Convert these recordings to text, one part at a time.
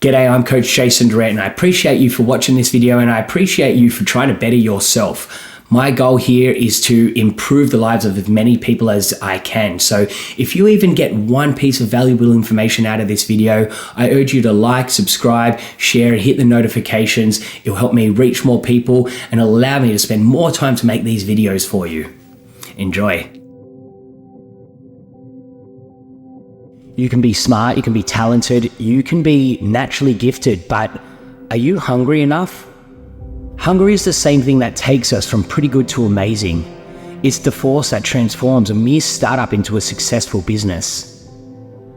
G'day, I'm Coach Jason Durrett, and I appreciate you for watching this video, and I appreciate you for trying to better yourself. My goal here is to improve the lives of as many people as I can. So if you even get one piece of valuable information out of this video, I urge you to like, subscribe, share, and hit the notifications. It'll help me reach more people and allow me to spend more time to make these videos for you. Enjoy. You can be smart, you can be talented, you can be naturally gifted, but are you hungry enough? Hunger is the same thing that takes us from pretty good to amazing. It's the force that transforms a mere startup into a successful business.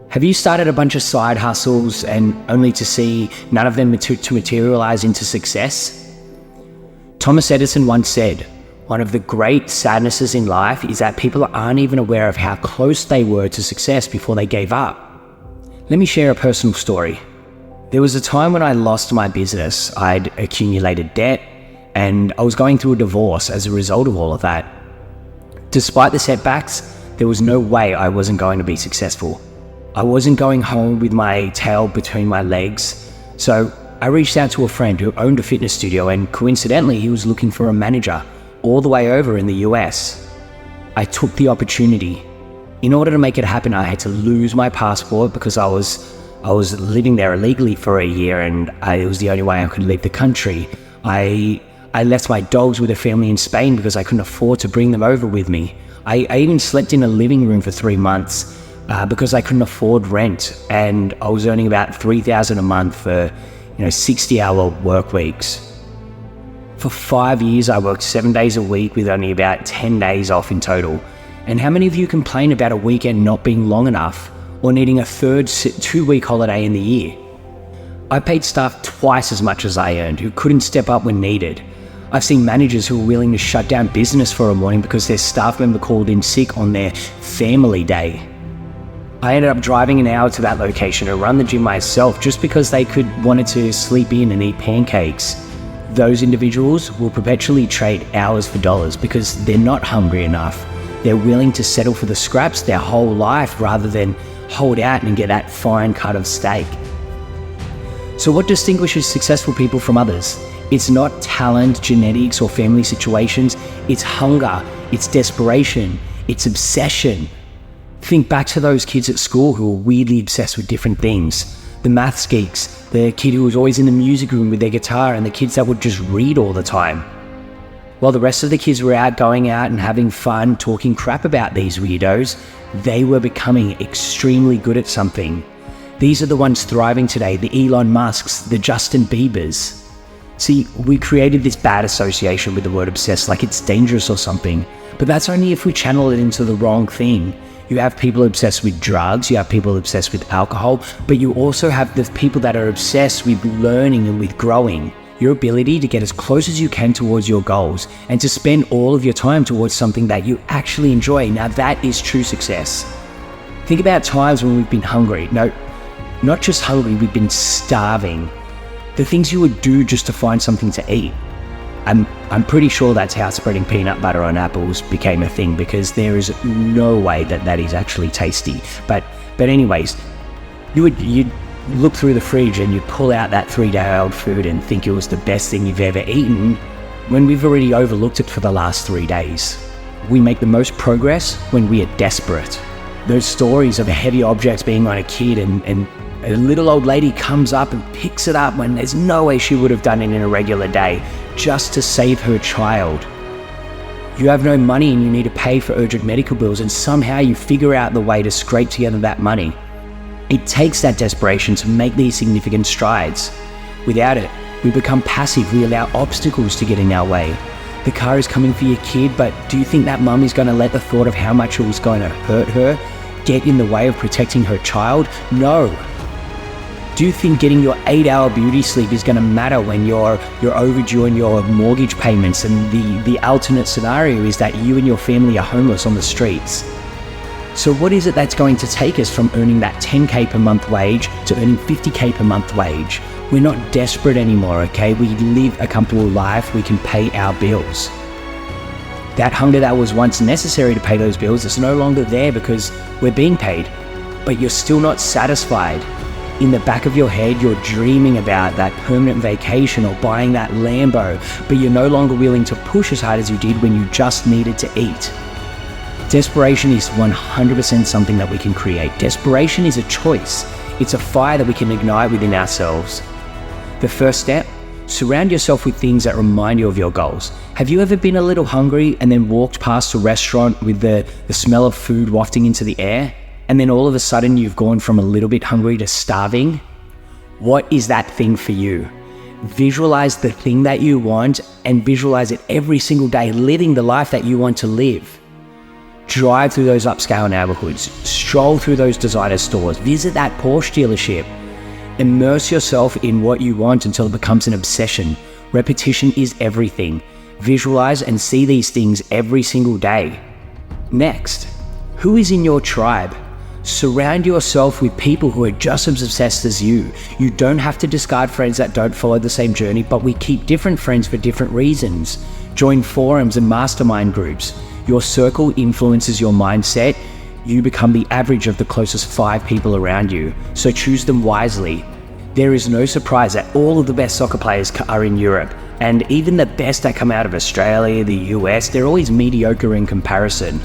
Have you started a bunch of side hustles and only to see none of them to materialize into success? Thomas Edison once said, "One of the great sadnesses in life is that people aren't even aware of how close they were to success before they gave up." Let me share a personal story. There was a time when I lost my business. I'd accumulated debt and I was going through a divorce as a result of all of that. Despite the setbacks, there was no way I wasn't going to be successful. I wasn't going home with my tail between my legs. So I reached out to a friend who owned a fitness studio, and coincidentally, he was looking for a manager all the way over in the US. I took the opportunity. In order to make it happen, I had to lose my passport because I was living there illegally for a year, and it was the only way I could leave the country. I left my dogs with a family in Spain because I couldn't afford to bring them over with me. I even slept in a living room for 3 months because I couldn't afford rent, and I was earning about $3,000 a month for 60-hour work weeks. For 5 years, I worked 7 days a week with only about 10 days off in total. And how many of you complain about a weekend not being long enough or needing a third 2-week holiday in the year? I paid staff twice as much as I earned who couldn't step up when needed. I've seen managers who were willing to shut down business for a morning because their staff member called in sick on their family day. I ended up driving an hour to that location to run the gym myself just because they wanted to sleep in and eat pancakes. Those individuals will perpetually trade hours for dollars because they're not hungry enough. They're willing to settle for the scraps their whole life rather than hold out and get that fine cut of steak. So what distinguishes successful people from others? It's not talent, genetics, or family situations. It's hunger, it's desperation, it's obsession. Think back to those kids at school who were weirdly obsessed with different things. The maths geeks, the kid who was always in the music room with their guitar, and the kids that would just read all the time. While the rest of the kids were out going out and having fun, talking crap about these weirdos, they were becoming extremely good at something. These are the ones thriving today, the Elon Musks, the Justin Biebers. See, we created this bad association with the word obsessed like it's dangerous or something, but that's only if we channel it into the wrong thing. You have people obsessed with drugs, you have people obsessed with alcohol, but you also have the people that are obsessed with learning and with growing. Your ability to get as close as you can towards your goals and to spend all of your time towards something that you actually enjoy. Now that is true success. Think about times when we've been hungry. No, not just hungry, we've been starving. The things you would do just to find something to eat. I'm pretty sure that's how spreading peanut butter on apples became a thing, because there is no way that is actually tasty. But anyways, you'd look through the fridge and you'd pull out that 3-day-old food and think it was the best thing you've ever eaten when we've already overlooked it for the last 3 days. We make the most progress when we are desperate. Those stories of heavy objects being on a kid and a little old lady comes up and picks it up when there's no way she would have done it in a regular day, just to save her child. You have no money and you need to pay for urgent medical bills, and somehow you figure out the way to scrape together that money. It takes that desperation to make these significant strides. Without it, we become passive, we allow obstacles to get in our way. The car is coming for your kid, but do you think that mum is going to let the thought of how much it was going to hurt her get in the way of protecting her child? No. Do you think getting your 8-hour beauty sleep is going to matter when you're overdue on your mortgage payments and the alternate scenario is that you and your family are homeless on the streets? So what is it that's going to take us from earning that 10K per month wage to earning 50K per month wage? We're not desperate anymore, okay? We live a comfortable life, we can pay our bills. That hunger that was once necessary to pay those bills is no longer there because we're being paid, but you're still not satisfied. In the back of your head, you're dreaming about that permanent vacation or buying that Lambo, but you're no longer willing to push as hard as you did when you just needed to eat. Desperation is 100% something that we can create. Desperation is a choice. It's a fire that we can ignite within ourselves. The first step, surround yourself with things that remind you of your goals. Have you ever been a little hungry and then walked past a restaurant with the smell of food wafting into the air? And then all of a sudden you've gone from a little bit hungry to starving? What is that thing for you? Visualize the thing that you want and visualize it every single day, living the life that you want to live. Drive through those upscale neighborhoods, stroll through those designer stores, visit that Porsche dealership. Immerse yourself in what you want until it becomes an obsession. Repetition is everything. Visualize and see these things every single day. Next, who is in your tribe? Surround yourself with people who are just as obsessed as you. You don't have to discard friends that don't follow the same journey, but we keep different friends for different reasons. Join forums and mastermind groups. Your circle influences your mindset. You become the average of the closest 5 people around you, so choose them wisely. There is no surprise that all of the best soccer players are in Europe, and even the best that come out of Australia, the US, they're always mediocre in comparison.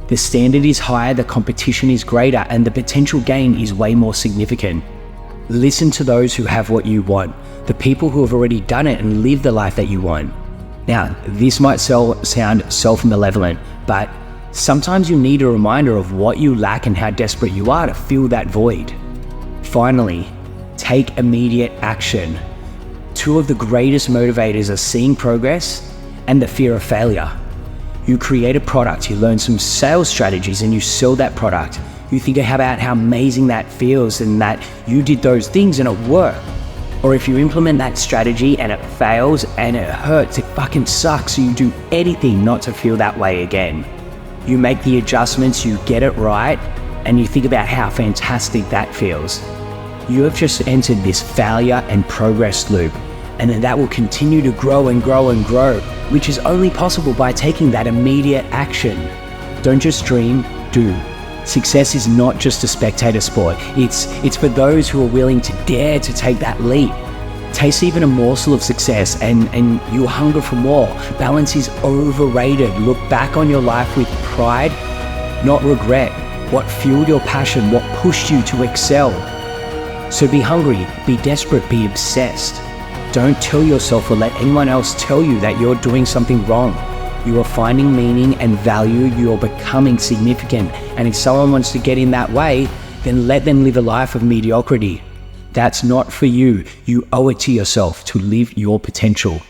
The standard is higher, the competition is greater, and the potential gain is way more significant. Listen to those who have what you want, the people who have already done it and lived the life that you want. Now, this might sound self-malevolent, but sometimes you need a reminder of what you lack and how desperate you are to fill that void. Finally, take immediate action. 2 of the greatest motivators are seeing progress and the fear of failure. You create a product, you learn some sales strategies and you sell that product. You think about how amazing that feels and that you did those things and it worked. Or if you implement that strategy and it fails and it hurts, it fucking sucks, so you do anything not to feel that way again. You make the adjustments, you get it right, and you think about how fantastic that feels. You have just entered this failure and progress loop, and then that will continue to grow and grow and grow, which is only possible by taking that immediate action. Don't just dream, do. Success is not just a spectator sport. It's for those who are willing to dare to take that leap. Taste even a morsel of success and you hunger for more. Balance is overrated. Look back on your life with pride, not regret. What fueled your passion, what pushed you to excel. So be hungry, be desperate, be obsessed. Don't tell yourself or let anyone else tell you that you're doing something wrong. You are finding meaning and value, you're becoming significant. And if someone wants to get in that way, then let them live a life of mediocrity. That's not for you. You owe it to yourself to live your potential.